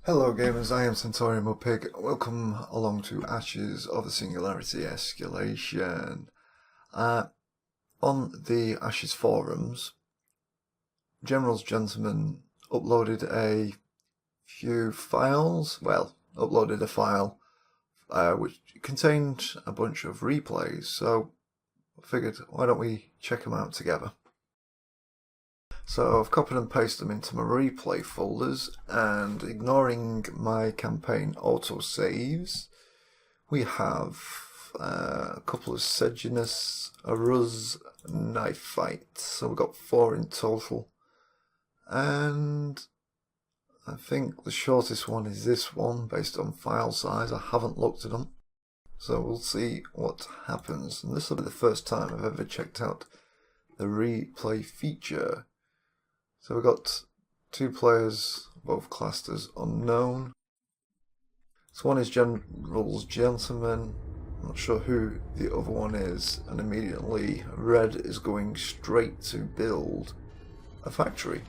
Hello gamers, I am centaurianmudpig. Welcome along to Ashes of the Singularity Escalation. On the Ashes forums, General's Gentleman uploaded a few files, uploaded a file which contained a bunch of replays, so I figured why don't we check them out together. So I've copied and pasted them into my replay folders, and ignoring my campaign autosaves, we have a couple of Seginus, a Ruz, knife fight. So we've got 4 in total, and I think the shortest one is this one based on file size. I haven't looked at them, so we'll see what happens. And this will be the first time I've ever checked out the replay feature. So we've got 2 players, both classed as unknown. So one is General's Gentleman, I'm not sure who the other one is, and immediately Red is going straight to build a factory,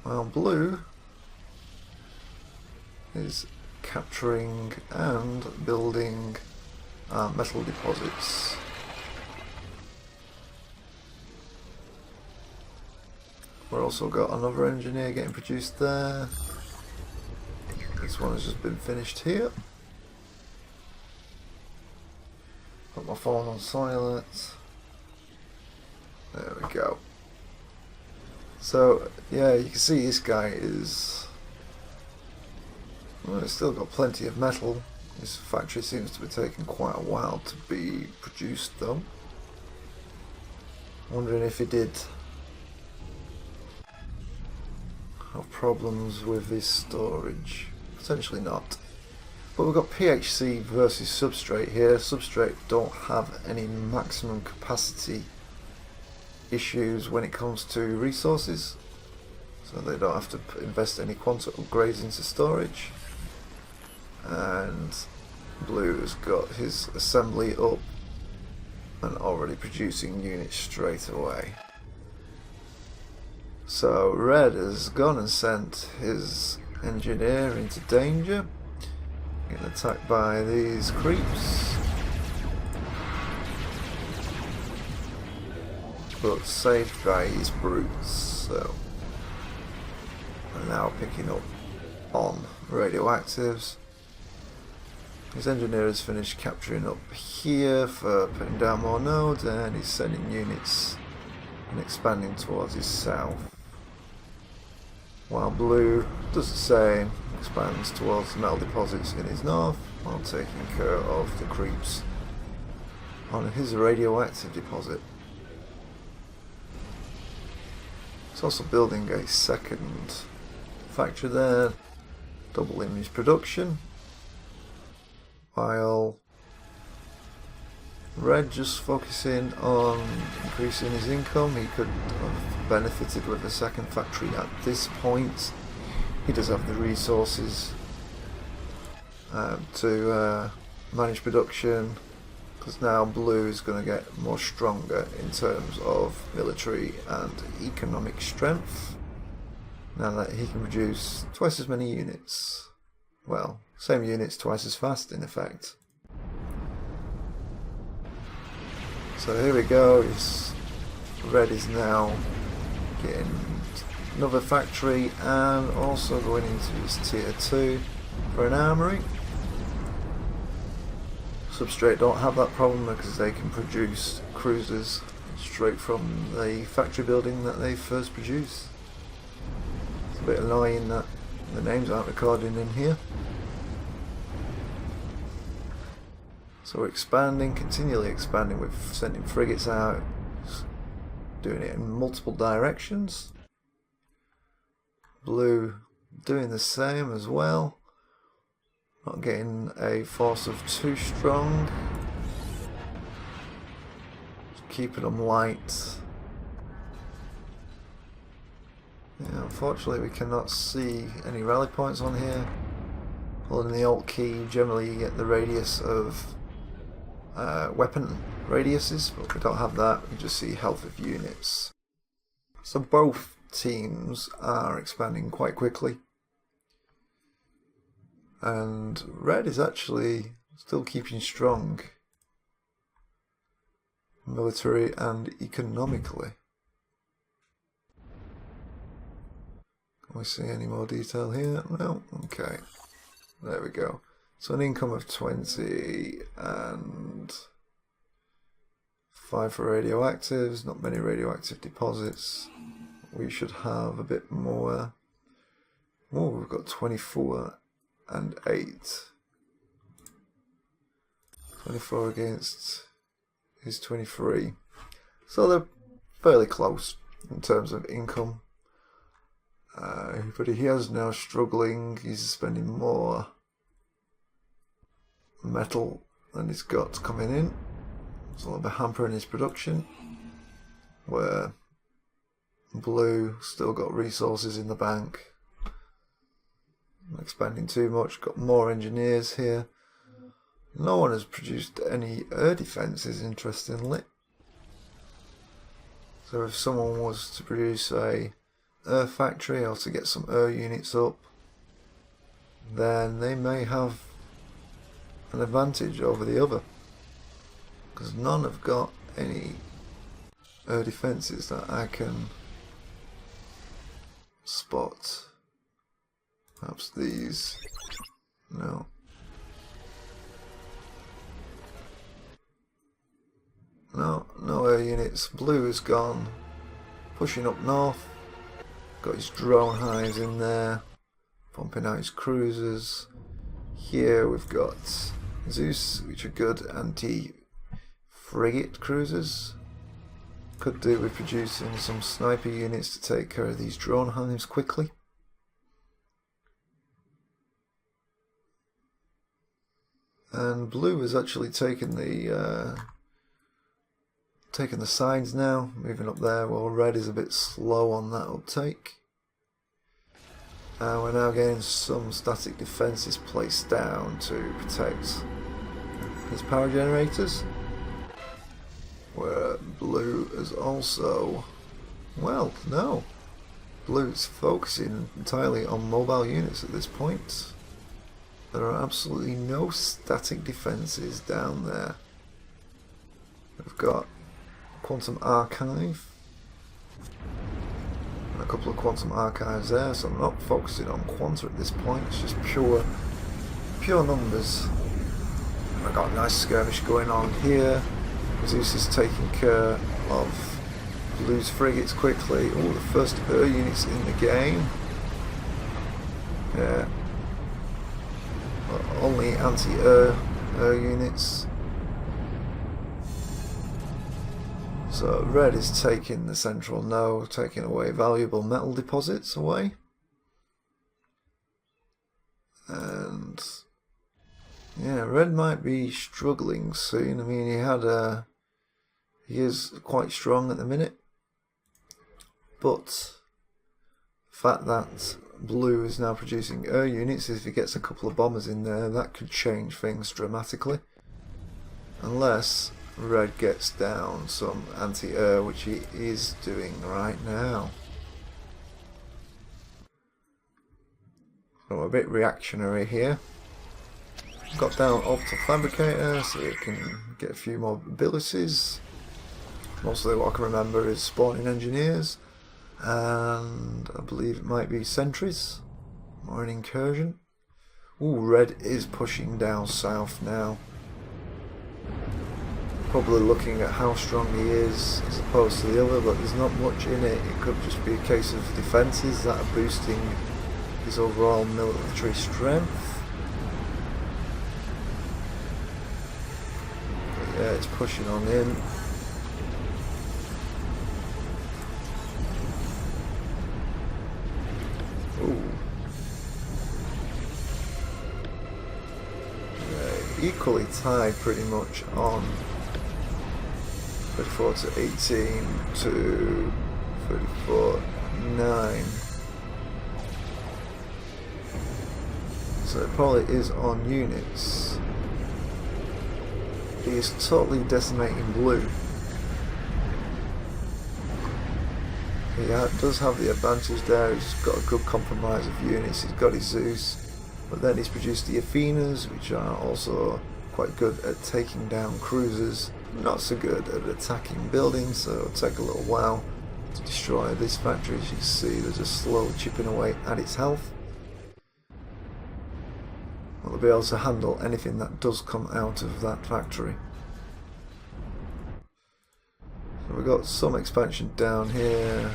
while Blue is capturing and building metal deposits. We've also got another engineer getting produced there. This one has just been finished here. Put my phone on silent. There we go. So yeah, you can see this guy is, well, he's still got plenty of metal. This factory seems to be taking quite a while to be produced though. Wondering if he did have problems with this storage. Potentially not. But we've got PHC versus Substrate here. Substrate don't have any maximum capacity issues when it comes to resources, so they don't have to invest any quantum upgrades into storage. And Blue has got his assembly up and already producing units straight away. So Red has gone and sent his engineer into danger, getting attacked by these creeps, but saved by his brutes. So we're now picking up on radioactives. His engineer has finished capturing up here for putting down more nodes, and he's sending units and expanding towards his south, while Blue does the same, expands towards the metal deposits in his north while taking care of the creeps on his radioactive deposit. He's also building a second factory there, doubling his production, while Red just focusing on increasing his income. He could have benefited with a second factory at this point. He does have the resources to manage production, because now Blue is going to get more stronger in terms of military and economic strength, now that he can produce twice as many units. Well, same units twice as fast in effect. So here we go, Red is now getting another factory and also going into his tier 2 for an armory. Substrate don't have that problem because they can produce cruisers straight from the factory building that they first produced. It's a bit annoying that the names aren't recorded in here. So we're expanding, continually expanding. We're sending frigates out, doing it in multiple directions. Blue doing the same as well. Not getting a force of 2 strong. Just keeping them light. Yeah, unfortunately we cannot see any rally points on here. Holding the Alt key, generally you get the radius of weapon radiuses, but we don't have that. We just see health of units. So both teams are expanding quite quickly. And red is actually still keeping strong, military and economically. Can we see any more detail here? No? Okay. There we go. So an income of 20 and 5 for radioactives, not many radioactive deposits. We should have a bit more. Oh, we've got 24 and 8. 24 against his 23. So they're fairly close in terms of income. But he is now struggling. He's spending more metal than he's got coming in. It's a little bit hampering his production. Where blue still got resources in the bank. Not expanding too much. Got more engineers here. No one has produced any air defences, interestingly. So if someone was to produce a air factory or to get some air units up, then they may have an advantage over the other, because none have got any air defences that I can spot. Perhaps these. No. No air units. Blue is gone. Pushing up north. Got his drone hives in there. Pumping out his cruisers. Here we've got Zeus, which are good anti-frigate cruisers. Could do with producing some sniper units to take care of these drone hives quickly. And blue has actually taken the signs now, moving up there, while red is a bit slow on that uptake. And we're now getting some static defences placed down to protect his power generators. Where blue is also, well, no. Blue's focusing entirely on mobile units at this point. There are absolutely no static defences down there. We've got Quantum Archive. And a couple of Quantum Archives there, so I'm not focusing on Quanta at this point, it's just pure numbers. And I've got a nice skirmish going on here. Zeus is taking care of Blue's frigates quickly. Oh, the first air units in the game. Yeah. Only anti-air units. So red is taking the central node, taking away valuable metal deposits away. And yeah, red might be struggling soon. I mean, he is quite strong at the minute. But the fact that blue is now producing air units, if he gets a couple of bombers in there, that could change things dramatically. Unless red gets down some anti-air, which he is doing right now. So a bit reactionary here. Got down Optical Fabricator so it can get a few more abilities. Mostly what I can remember is spawning engineers, and I believe it might be sentries or an incursion. Ooh, red is pushing down south now. Probably looking at how strong he is as opposed to the other, but there's not much in it. It could just be a case of defences that are boosting his overall military strength. But yeah, it's pushing on in. Ooh. Yeah, equally tied pretty much on 34 to 18 to 34, 9. So it probably is on units. He is totally decimating blue. He does have the advantage there. He's got a good compromise of units. He's got his Zeus, But then he's produced the Athenas, which are also quite good at taking down cruisers, not so good at attacking buildings, so it'll take a little while to destroy this factory. As you can see, they're just slowly chipping away at its health. Well, they'll be able to handle anything that does come out of that factory. So we've got some expansion down here.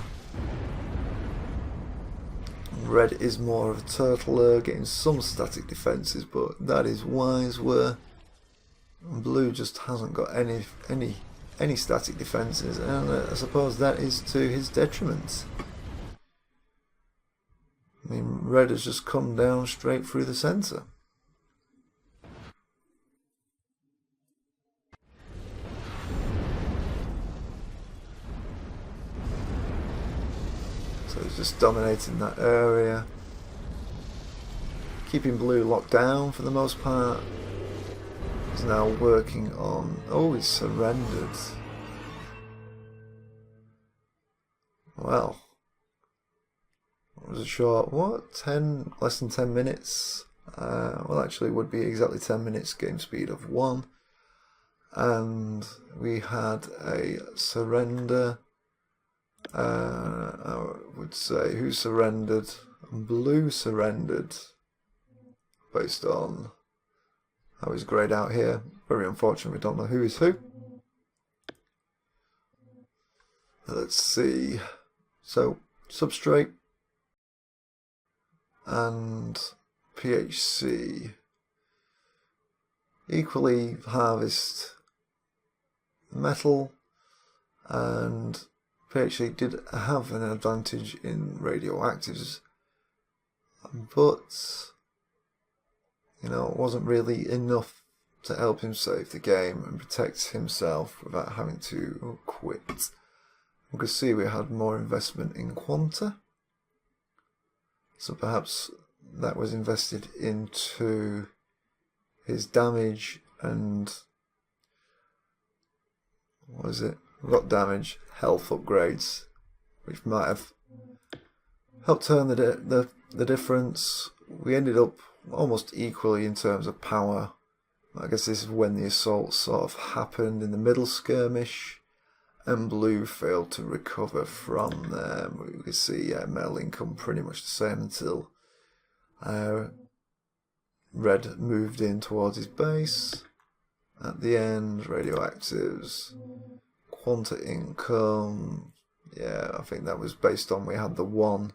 Red is more of a turtler, getting some static defences, but that is wise, where blue just hasn't got any static defences, and I suppose that is to his detriment. I mean, red has just come down straight through the centre. So he's just dominating that area, keeping blue locked down for the most part. He's now working on... oh, he's surrendered. Well, it was a short, what, less than 10 minutes? Well, actually it would be exactly 10 minutes, game speed of 1. And we had a surrender. I would say who surrendered? Blue surrendered, based on how he's grayed out here. Very unfortunate, we don't know who is who. Let's see. So, substrate and PHC equally harvest metal, and PHC did have an advantage in radioactives, but you know, it wasn't really enough to help him save the game and protect himself without having to quit. You can see we had more investment in Quanta, so perhaps that was invested into his damage and what is it? We've got damage, health upgrades, which might have helped turn the difference. We ended up almost equally in terms of power. I guess this is when the assault sort of happened in the middle skirmish, and blue failed to recover from there. We can see metal income pretty much the same until red moved in towards his base. At the end, radioactives, Quanta income, yeah, I think that was based on we had the one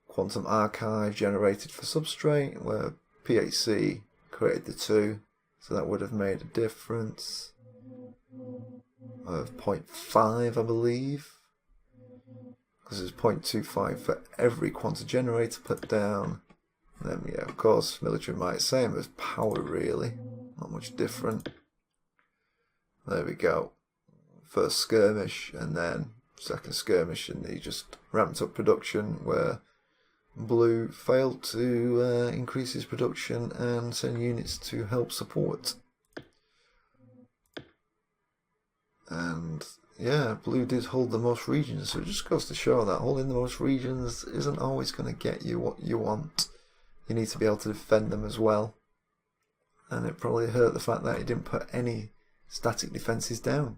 quantum archive generated for substrate, where PHC created the two, so that would have made a difference of 0.5, I believe, because there's 0.25 for every quanta generator put down. And then, yeah, of course, military might, same as power really, not much different. There we go. First skirmish, and then second skirmish, and he just ramped up production, where blue failed to increase his production and send units to help support. And yeah, blue did hold the most regions, so it just goes to show that holding the most regions isn't always going to get you what you want. You need to be able to defend them as well. And it probably hurt the fact that he didn't put any static defences down.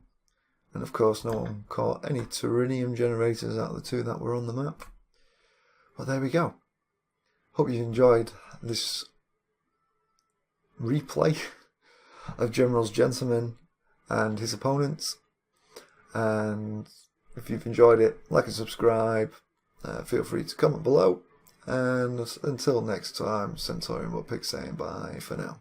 And of course no one caught any Turinium generators out of the two that were on the map. Well, there we go. Hope you enjoyed this replay of General's Gentleman and his opponents. And if you've enjoyed it, like and subscribe. Feel free to comment below. And until next time, centaurianmudpig saying bye for now.